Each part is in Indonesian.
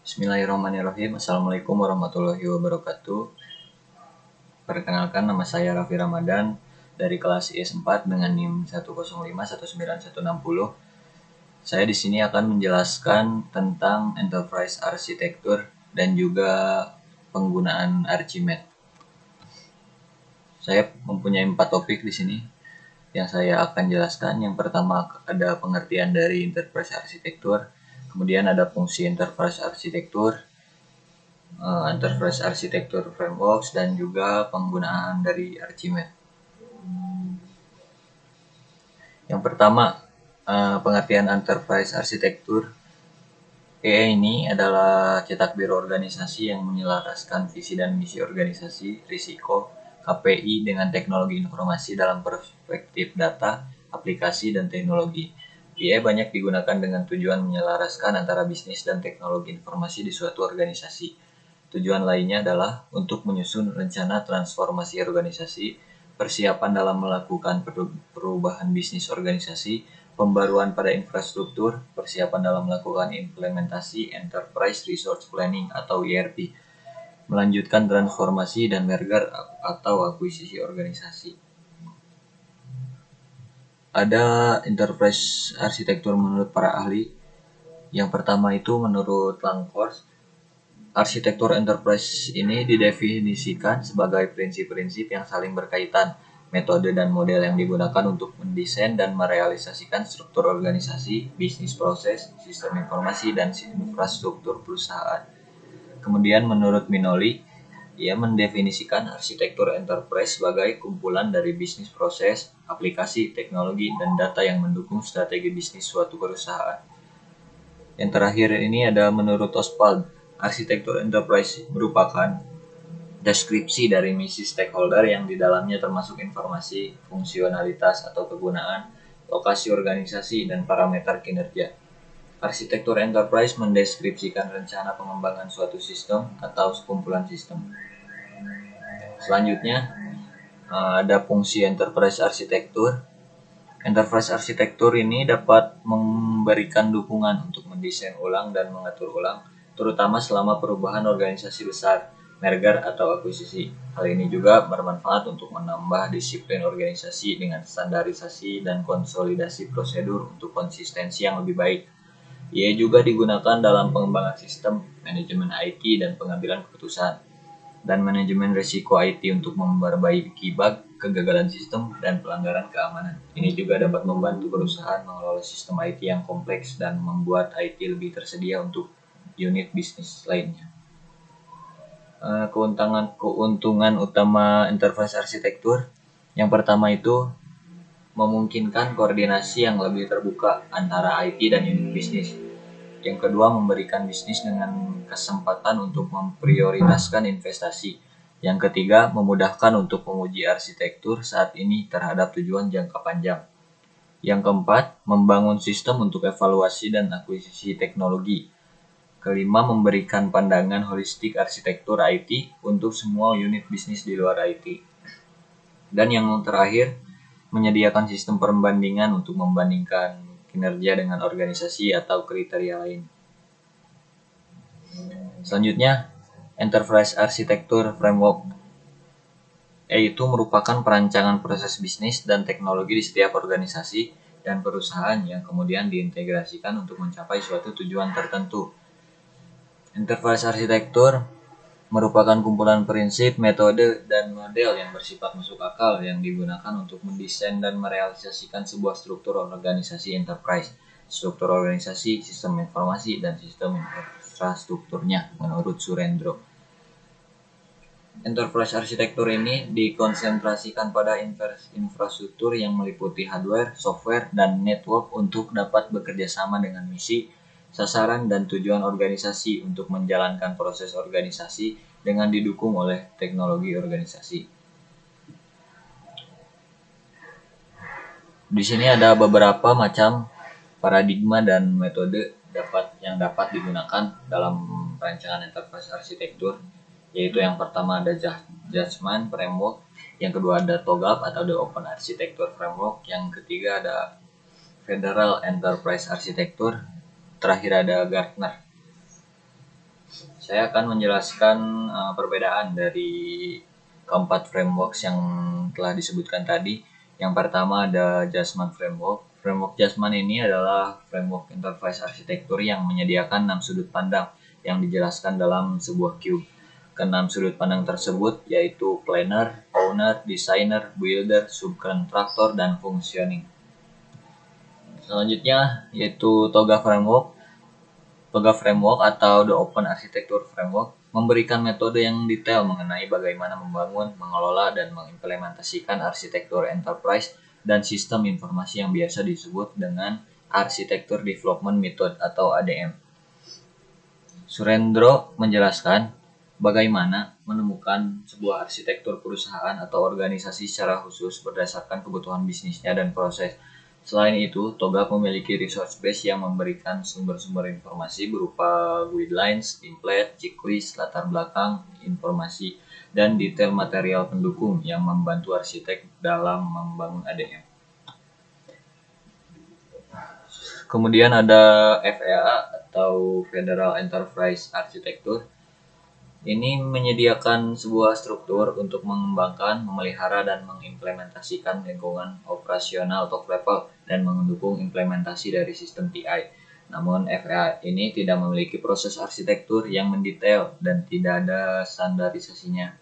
Bismillahirrahmanirrahim. Assalamualaikum warahmatullahi wabarakatuh. Perkenalkan, nama saya Raffi Ramadan dari kelas IS4 dengan NIM 105-19160. Saya di sini akan menjelaskan tentang enterprise architecture dan juga penggunaan Archimedes. Saya mempunyai 4 topik di sini yang saya akan jelaskan. Yang pertama ada pengertian dari enterprise architecture, kemudian ada fungsi enterprise architecture, enterprise architecture frameworks, dan juga penggunaan dari Archimedes. Yang pertama, pengertian enterprise architecture. ini adalah cetak biru organisasi yang menyelaraskan visi dan misi organisasi, risiko, KPI dengan teknologi informasi dalam perspektif data, aplikasi, dan teknologi. banyak digunakan dengan tujuan menyelaraskan antara bisnis dan teknologi informasi di suatu organisasi. Tujuan lainnya adalah untuk menyusun rencana transformasi organisasi, persiapan dalam melakukan perubahan bisnis organisasi, pembaruan pada infrastruktur, persiapan dalam melakukan implementasi Enterprise Resource Planning atau ERP, melanjutkan transformasi dan merger atau akuisisi organisasi. Ada enterprise arsitektur menurut para ahli. Yang pertama itu menurut Langhorst, arsitektur enterprise ini didefinisikan sebagai prinsip-prinsip yang saling berkaitan, metode dan model yang digunakan untuk mendesain dan merealisasikan struktur organisasi, bisnis proses, sistem informasi, dan infrastruktur perusahaan. Kemudian menurut Minoli, ia mendefinisikan arsitektur enterprise sebagai kumpulan dari bisnis proses, aplikasi, teknologi, dan data yang mendukung strategi bisnis suatu perusahaan. Yang terakhir ini ada menurut Oswald, arsitektur enterprise merupakan deskripsi dari misi stakeholder yang di dalamnya termasuk informasi, fungsionalitas atau kegunaan, lokasi organisasi, dan parameter kinerja. Arsitektur enterprise mendeskripsikan rencana pengembangan suatu sistem atau sekumpulan sistem. Selanjutnya ada fungsi enterprise arsitektur. Enterprise arsitektur ini dapat memberikan dukungan untuk mendesain ulang dan mengatur ulang, terutama selama perubahan organisasi besar, merger atau akuisisi. Hal ini juga bermanfaat untuk menambah disiplin organisasi dengan standarisasi dan konsolidasi prosedur untuk konsistensi yang lebih baik. Ia juga digunakan dalam pengembangan sistem, manajemen IT, dan pengambilan keputusan, dan manajemen risiko IT untuk memperbaiki bug, kegagalan sistem, dan pelanggaran keamanan. Ini juga dapat membantu perusahaan mengelola sistem IT yang kompleks dan membuat IT lebih tersedia untuk unit bisnis lainnya. Keuntungan utama enterprise arsitektur. Yang pertama itu memungkinkan koordinasi yang lebih terbuka antara IT dan unit bisnis. Yang kedua, memberikan bisnis dengan kesempatan untuk memprioritaskan investasi. Yang ketiga, memudahkan untuk menguji arsitektur saat ini terhadap tujuan jangka panjang. Yang keempat, membangun sistem untuk evaluasi dan akuisisi teknologi. Kelima, memberikan pandangan holistik arsitektur IT untuk semua unit bisnis di luar IT. Dan yang terakhir, menyediakan sistem perbandingan untuk membandingkan kinerja dengan organisasi atau kriteria lain. Selanjutnya, Enterprise Architecture Framework, yaitu merupakan perancangan proses bisnis dan teknologi di setiap organisasi dan perusahaan yang kemudian diintegrasikan untuk mencapai suatu tujuan tertentu. Enterprise Architecture merupakan kumpulan prinsip, metode, dan model yang bersifat masuk akal yang digunakan untuk mendesain dan merealisasikan sebuah struktur organisasi enterprise, struktur organisasi, sistem informasi, dan sistem infrastrukturnya menurut Surendro. Enterprise arsitektur ini dikonsentrasikan pada infrastruktur yang meliputi hardware, software, dan network untuk dapat bekerja sama dengan misi, sasaran, dan tujuan organisasi untuk menjalankan proses organisasi dengan didukung oleh teknologi organisasi. Di sini ada beberapa macam paradigma dan metode yang dapat digunakan dalam perancangan enterprise arsitektur, yaitu yang pertama ada Judgment Framework, yang kedua ada TOGAF atau The Open Architecture Framework, yang ketiga ada Federal Enterprise Architecture, terakhir ada Gartner. Saya akan menjelaskan perbedaan dari keempat frameworks yang telah disebutkan tadi. Yang pertama ada Jasman Framework. Framework Jasman ini adalah framework enterprise arsitektur yang menyediakan 6 sudut pandang yang dijelaskan dalam sebuah cube. Keenam sudut pandang tersebut yaitu planner, owner, designer, builder, subkontraktor, dan functioning. Selanjutnya yaitu Toga Framework. Toga Framework atau The Open Architecture Framework memberikan metode yang detail mengenai bagaimana membangun, mengelola, dan mengimplementasikan arsitektur enterprise dan sistem informasi yang biasa disebut dengan Architecture Development Method atau ADM. Surendro menjelaskan bagaimana menemukan sebuah arsitektur perusahaan atau organisasi secara khusus berdasarkan kebutuhan bisnisnya dan proses. Selain itu, Toga memiliki resource base yang memberikan sumber-sumber informasi berupa guidelines, template, checklist, latar belakang, informasi, dan detail material pendukung yang membantu arsitek dalam membangun ADM. Kemudian ada FEA atau Federal Enterprise Architecture. Ini menyediakan sebuah struktur untuk mengembangkan, memelihara, dan mengimplementasikan lingkungan operasional top level dan mendukung implementasi dari sistem TI. Namun FEA ini tidak memiliki proses arsitektur yang mendetail dan tidak ada standarisasinya.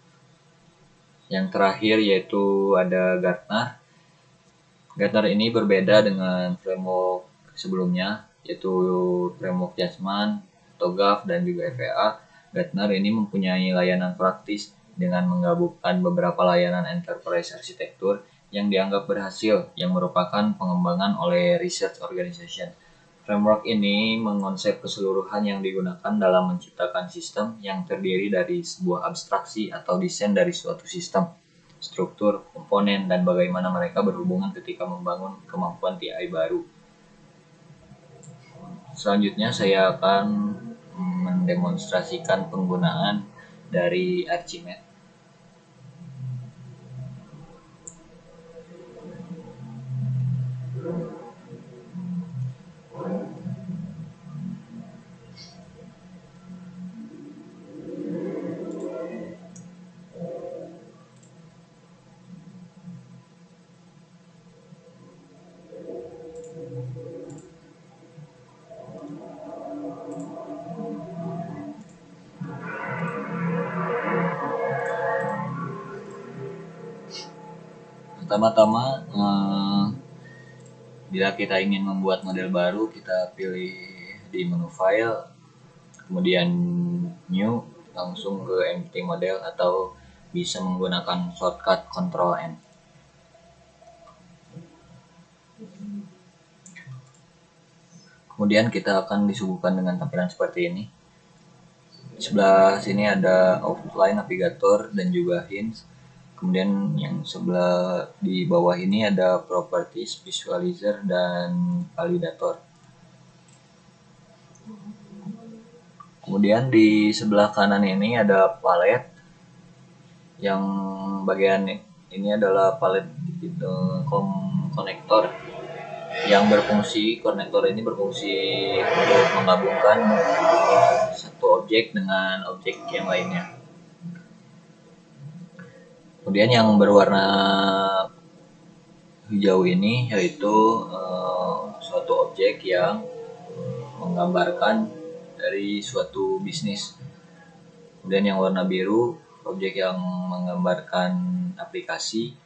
Yang terakhir yaitu ada Gartner. Gartner ini berbeda dengan framework sebelumnya, yaitu framework Jasman, TOGAF, dan juga FEA. Gartner ini mempunyai layanan praktis dengan menggabungkan beberapa layanan enterprise arsitektur yang dianggap berhasil yang merupakan pengembangan oleh research organization. Framework ini mengonsep keseluruhan yang digunakan dalam menciptakan sistem yang terdiri dari sebuah abstraksi atau desain dari suatu sistem, struktur, komponen, dan bagaimana mereka berhubungan ketika membangun kemampuan TI baru. Selanjutnya saya akan mendemonstrasikan penggunaan dari Archimedes. Pertama-tama, bila kita ingin membuat model baru, kita pilih di menu file, kemudian new, langsung ke empty model, atau bisa menggunakan shortcut Ctrl N. Kemudian kita akan disuguhkan dengan tampilan seperti ini. Di sebelah sini ada outline, navigator, dan juga hints. Kemudian yang sebelah di bawah ini ada properties, visualizer, dan validator. Kemudian di sebelah kanan ini ada palette. Yang bagian ini adalah palette konektor yang berfungsi, konektor ini berfungsi untuk menggabungkan satu objek dengan objek yang lainnya. Kemudian yang berwarna hijau ini yaitu suatu objek yang menggambarkan dari suatu bisnis. Kemudian yang warna biru objek yang menggambarkan aplikasi.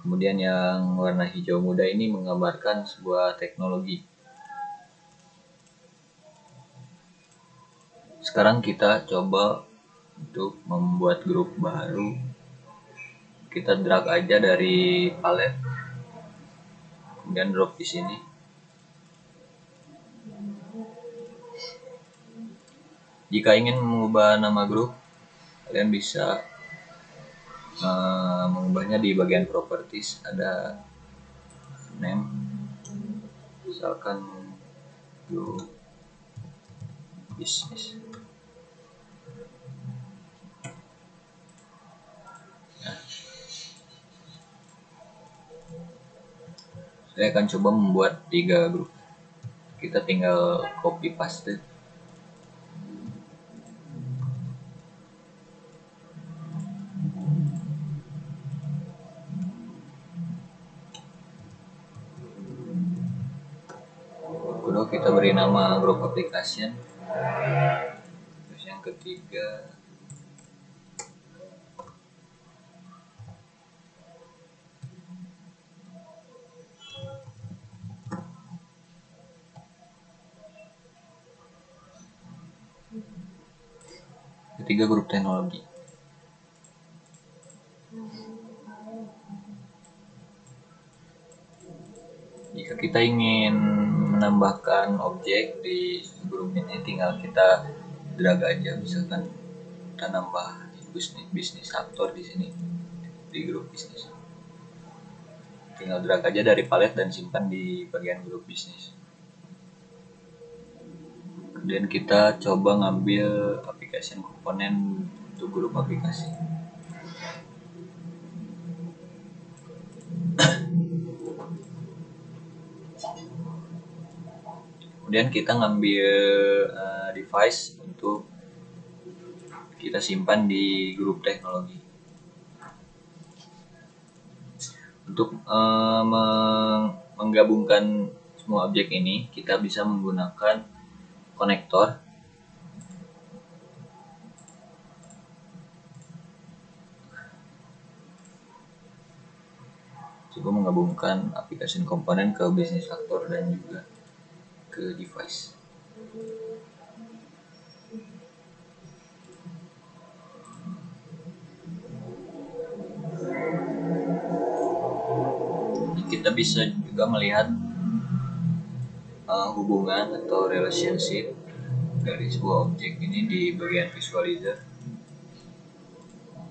Kemudian yang warna hijau muda ini menggambarkan sebuah teknologi. Sekarang kita coba untuk membuat grup baru. Kita drag aja dari palette, kemudian drop di sini. Jika ingin mengubah nama grup, kalian bisa mengubahnya di bagian properties, ada name, misalkan grup bisnis. Saya akan coba membuat 3 grup. Kita tinggal copy paste. kedua kita beri nama group application. Terus yang ketiga grup teknologi. Jika kita ingin menambahkan objek di grup ini, tinggal kita drag aja. Misalkan kita nambah bisnis aktor di sini di grup bisnis. Tinggal drag aja dari palet dan simpan di bagian grup bisnis. Kemudian kita coba ngambil application komponen untuk grup aplikasi. Kemudian kita ngambil device untuk kita simpan di grup teknologi. Untuk menggabungkan semua objek ini, kita bisa menggunakan konektor. Coba menggabungkan aplikasi komponen ke bisnis aktor dan juga ke device. Kita bisa juga melihat hubungan atau relationship dari sebuah objek ini di bagian visualizer.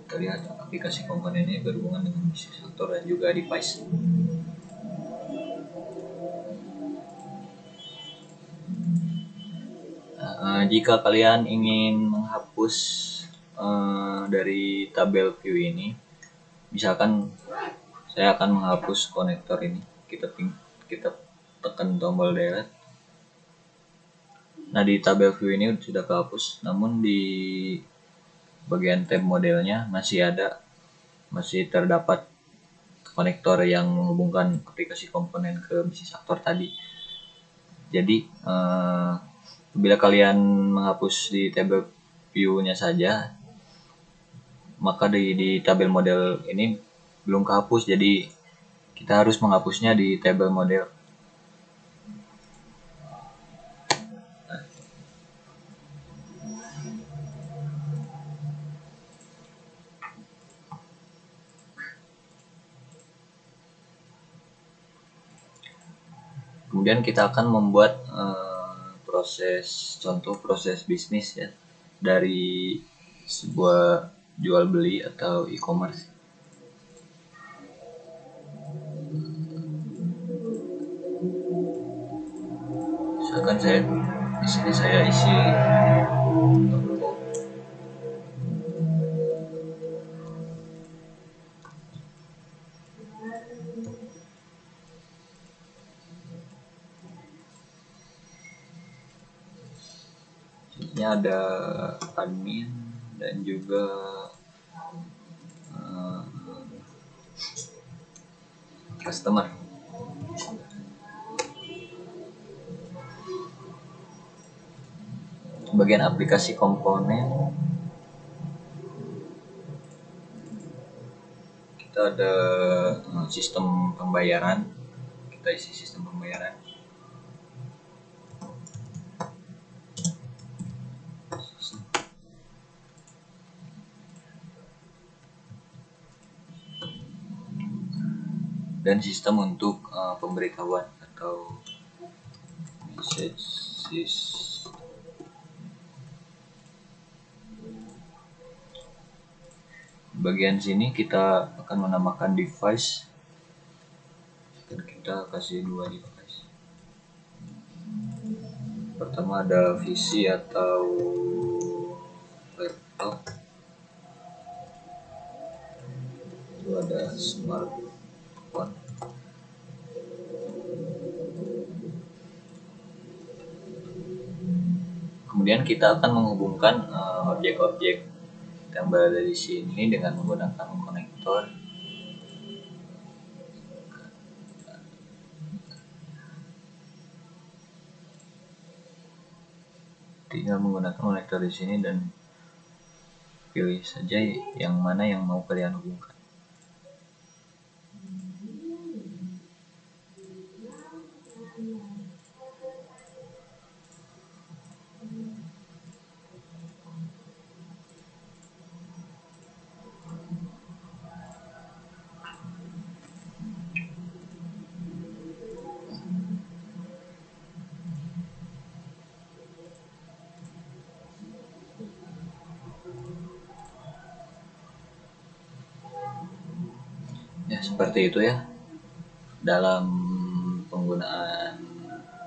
Kita lihat aplikasi komponen ini berhubungan dengan bisnis aktor dan juga device. Jika kalian ingin menghapus dari tabel view ini, misalkan saya akan menghapus konektor ini, kita tekan tombol delete. Nah, di tabel view ini sudah kehapus, namun di bagian tab modelnya masih terdapat konektor yang menghubungkan aplikasi komponen ke bisnis aktor tadi. Jadi bila kalian menghapus di tabel view-nya saja, maka di tabel model ini belum kehapus, jadi kita harus menghapusnya di tabel model. Kemudian kita akan membuat contoh proses bisnis ya dari sebuah jual beli atau e-commerce. Misalkan di sini saya isi toko. Ini ada admin dan juga customer. Bagian aplikasi komponen kita ada sistem pembayaran. Kita isi sistem pembayaran. Dan sistem untuk pemberitahuan atau message. Bagian sini kita akan menambahkan device dan kita kasih 2 device. Pertama ada PC atau laptop, itu ada smartphone. Kemudian kita akan menghubungkan objek-objek yang berada di sini dengan menggunakan konektor. tinggal menggunakan konektor di sini dan pilih saja yang mana yang mau kalian hubungkan. Ya, seperti itu ya dalam penggunaan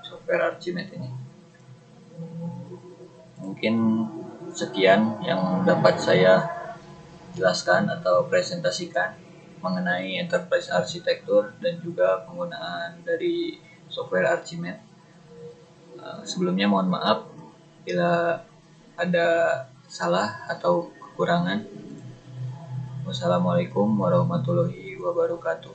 software Archimedes ini. Mungkin sekian yang dapat saya jelaskan atau presentasikan mengenai enterprise arsitektur dan juga penggunaan dari software Archimedes. Sebelumnya mohon maaf bila ada salah atau kekurangan. Wassalamualaikum warahmatullahi wabarakatuh.